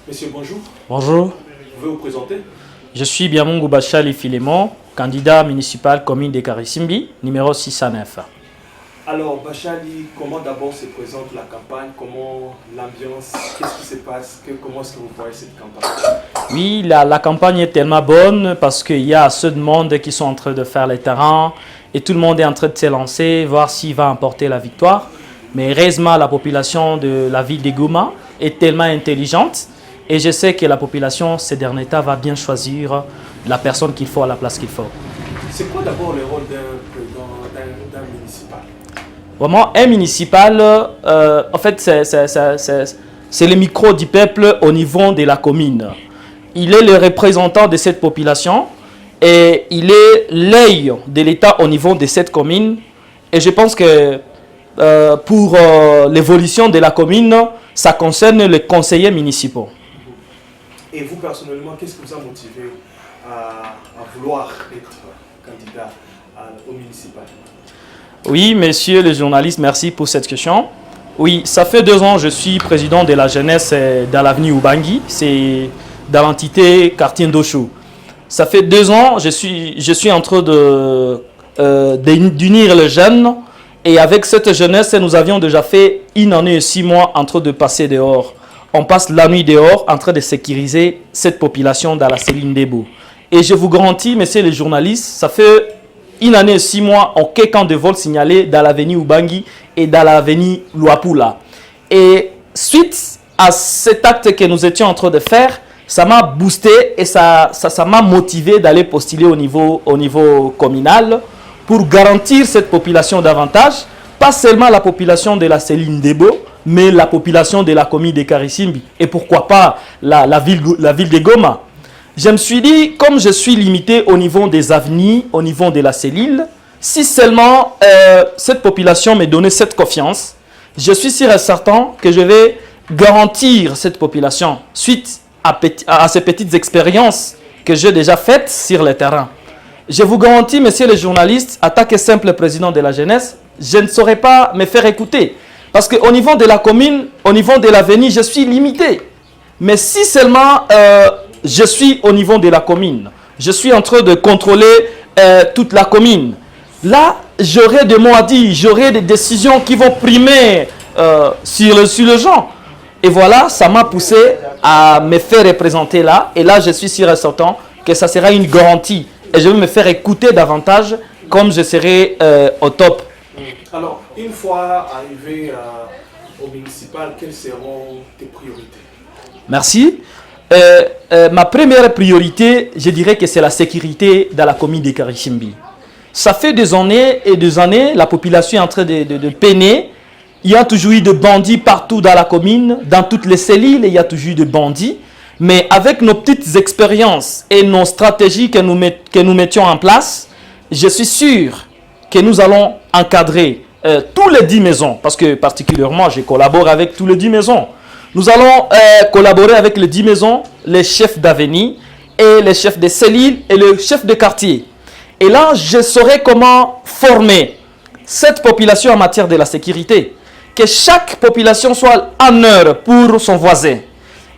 Monsieur, bonjour. Bonjour, Vous pouvez vous présenter? je suis Biamungu Bachali Filémon, candidat municipal commune de Karisimbi, numéro 609. Alors, Bachali, comment d'abord se présente la campagne? Comment l'ambiance? Qu'est-ce qui se passe? Comment est-ce que vous voyez cette campagne? Oui, la campagne est tellement bonne parce qu'il y a assez de monde qui sont en train de faire les terrains et tout le monde est en train de s'élancer, voir s'il va emporter la victoire. Mais heureusement, la population de la ville de Goma est tellement intelligente et je sais que la population, ces derniers temps, va bien choisir la personne qu'il faut à la place qu'il faut. C'est quoi d'abord le rôle d'un municipal? Vraiment, un municipal, en fait, c'est le micro du peuple au niveau de la commune. Il est le représentant de cette population et il est l'œil de l'État au niveau de cette commune. Et je pense que pour l'évolution de la commune, ça concerne les conseillers municipaux. Et vous, personnellement, qu'est-ce qui vous a motivé à vouloir être candidat au municipal? Oui, monsieur le journaliste, merci pour cette question. Oui, ça fait 2 ans que je suis président de la jeunesse dans l'avenue Ubangi, c'est dans l'entité quartier Ndosho. Ça fait 2 ans, je suis en train d'unir les jeunes et avec cette jeunesse, nous avions déjà fait 1 année et 6 mois en train de passer dehors. On passe la nuit dehors en train de sécuriser cette population dans la Céline Debo. Et je vous garantis, messieurs les journalistes, ça fait 1 année et 6 mois, aucun camp de vol signalé dans l'avenue Ubangi et dans l'avenue Luapula. Et suite à cet acte que nous étions en train de faire, ça m'a boosté et ça m'a motivé d'aller postuler au niveau communal pour garantir cette population davantage, pas seulement la population de la Céline Debo, mais la population de la commune de Karisimbi et pourquoi pas la ville de Goma. Je me suis dit, comme je suis limité au niveau des avenues, au niveau de la cellule, si seulement cette population me donnait cette confiance, je suis sûr et certain que je vais garantir cette population suite à ces petites expériences que j'ai déjà faites sur le terrain. Je vous garantis, messieurs les journalistes, en tant que simple président de la jeunesse, je ne saurais pas me faire écouter. Parce qu'au niveau de la commune, au niveau de l'avenue, je suis limité. Mais si seulement je suis au niveau de la commune, je suis en train de contrôler toute la commune, là, j'aurai des mots à dire, j'aurai des décisions qui vont primer sur le gens. Et voilà, ça m'a poussé à me faire représenter là. Et là, je suis sûr et certain que ça sera une garantie. Et je vais me faire écouter davantage comme je serai au top. Alors, une fois arrivé au municipal, quelles seront tes priorités? Merci. Ma première priorité, je dirais que c'est la sécurité dans la commune de Karisimbi. Ça fait des années et des années, la population est en train de peiner. Il y a toujours eu de bandits partout dans la commune, dans toutes les cellules, il y a toujours eu de bandits. Mais avec nos petites expériences et nos stratégies que nous mettions en place, je suis sûr que nous allons encadrer tous les 10 maisons, parce que particulièrement, je collabore avec tous les 10 maisons. Nous allons collaborer avec les 10 maisons, les chefs d'avenue et les chefs de cellules et le chef de quartier. Et là, je saurai comment former cette population en matière de la sécurité. Que chaque population soit en heure pour son voisin.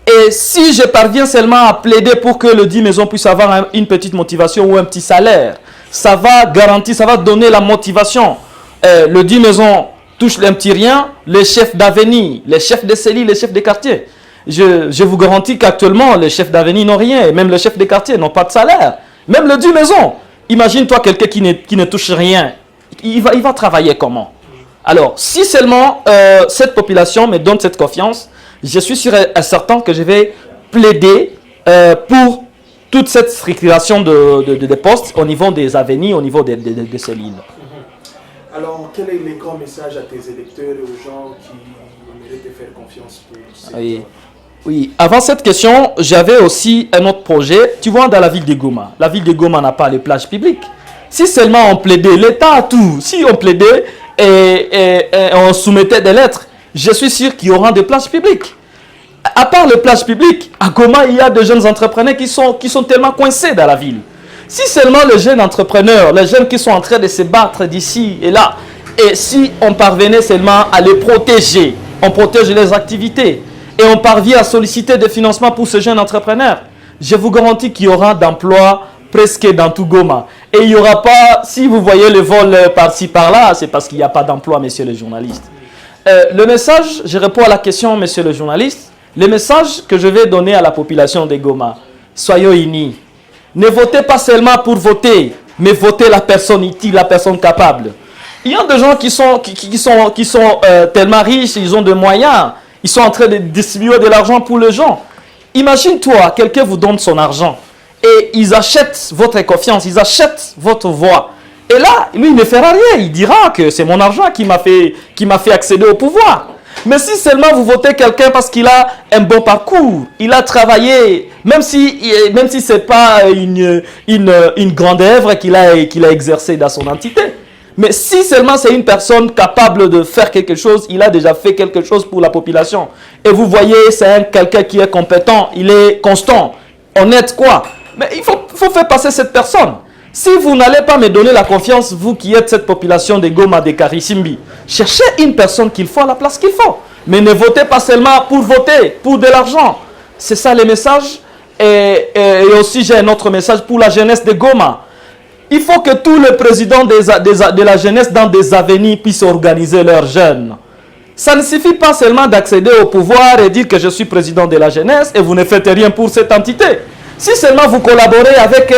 Et si je parviens seulement à plaider pour que le 10 maisons puisse avoir une petite motivation ou un petit salaire, ça va garantir, ça va donner la motivation. Le 10 maisons touche un petit rien, les chefs d'avenue, les chefs de cellules, les chefs de quartier. Je vous garantis qu'actuellement, les chefs d'avenue n'ont rien, et même les chefs de quartier n'ont pas de salaire. Même le 10 maisons. Imagine-toi quelqu'un qui ne touche rien. Il va travailler comment? Alors, si seulement cette population me donne cette confiance, je suis sûr et certain que je vais plaider pour toute cette structuration de postes au niveau des avenues, au niveau de cellules. Alors, quel est le grand message à tes électeurs et aux gens qui aimeraient te faire confiance pour cette... Oui, avant cette question, j'avais aussi un autre projet. Tu vois, dans la ville de Goma, la ville de Goma n'a pas les plages publiques. Si seulement on plaidait, l'État a tout. Si on plaidait et on soumettait des lettres, je suis sûr qu'il y aura des plages publiques. À part les plages publiques, à Goma, il y a de jeunes entrepreneurs qui sont tellement coincés dans la ville. Si seulement les jeunes entrepreneurs, les jeunes qui sont en train de se battre d'ici et là, et si on parvenait seulement à les protéger, on protège les activités. et on parvient à solliciter des financements pour ce jeune entrepreneur, je vous garantis qu'il y aura d'emplois presque dans tout Goma. Et il n'y aura pas, si vous voyez le vol par-ci par-là, c'est parce qu'il n'y a pas d'emploi, monsieur le journaliste. Le message, je réponds à la question, monsieur le journaliste, le message que je vais donner à la population de Goma, soyons unis. Ne votez pas seulement pour voter, mais votez la personne utile, la personne capable. Il y a des gens qui sont tellement riches, ils ont des moyens, ils sont en train de distribuer de l'argent pour les gens. Imagine-toi, quelqu'un vous donne son argent et ils achètent votre confiance, ils achètent votre voix. Et là, lui, il ne fera rien. Il dira que c'est mon argent qui m'a fait accéder au pouvoir. Mais si seulement vous votez quelqu'un parce qu'il a un bon parcours, il a travaillé, même si ce n'est pas une grande œuvre qu'il a exercée dans son entité. Mais si seulement c'est une personne capable de faire quelque chose, il a déjà fait quelque chose pour la population. Et vous voyez, c'est quelqu'un qui est compétent, il est constant, honnête quoi. Mais il faut faire passer cette personne. Si vous n'allez pas me donner la confiance, vous qui êtes cette population de Goma, de Karisimbi, cherchez une personne qu'il faut à la place qu'il faut. Mais ne votez pas seulement pour voter, pour de l'argent. C'est ça le message. Et aussi, j'ai un autre message pour la jeunesse de Goma. Il faut que tous les présidents de la jeunesse dans des avenirs puissent organiser leurs jeunes. Ça ne suffit pas seulement d'accéder au pouvoir et dire que je suis président de la jeunesse et vous ne faites rien pour cette entité. Si seulement vous collaborez avec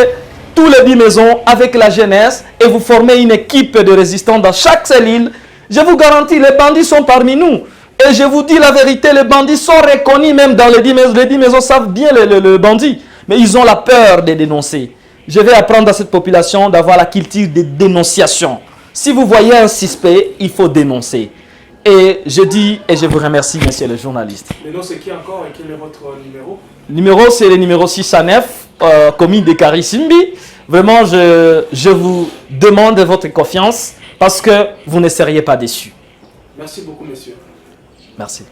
tous les 10 maisons, avec la jeunesse, et vous formez une équipe de résistants dans chaque cellule, je vous garantis, les bandits sont parmi nous. Et je vous dis la vérité, les bandits sont reconnus même dans les 10 maisons. Les 10 maisons savent bien le bandit, mais ils ont la peur de dénoncer. Je vais apprendre à cette population d'avoir la culture de dénonciation. Si vous voyez un suspect, il faut dénoncer. Et je dis, et je vous remercie, monsieur le journaliste. Le nom, c'est qui encore et quel est votre numéro? Le numéro, c'est le numéro 609, commune de Karisimbi. Vraiment, je vous demande votre confiance parce que vous ne seriez pas déçus. Merci beaucoup, monsieur. Merci.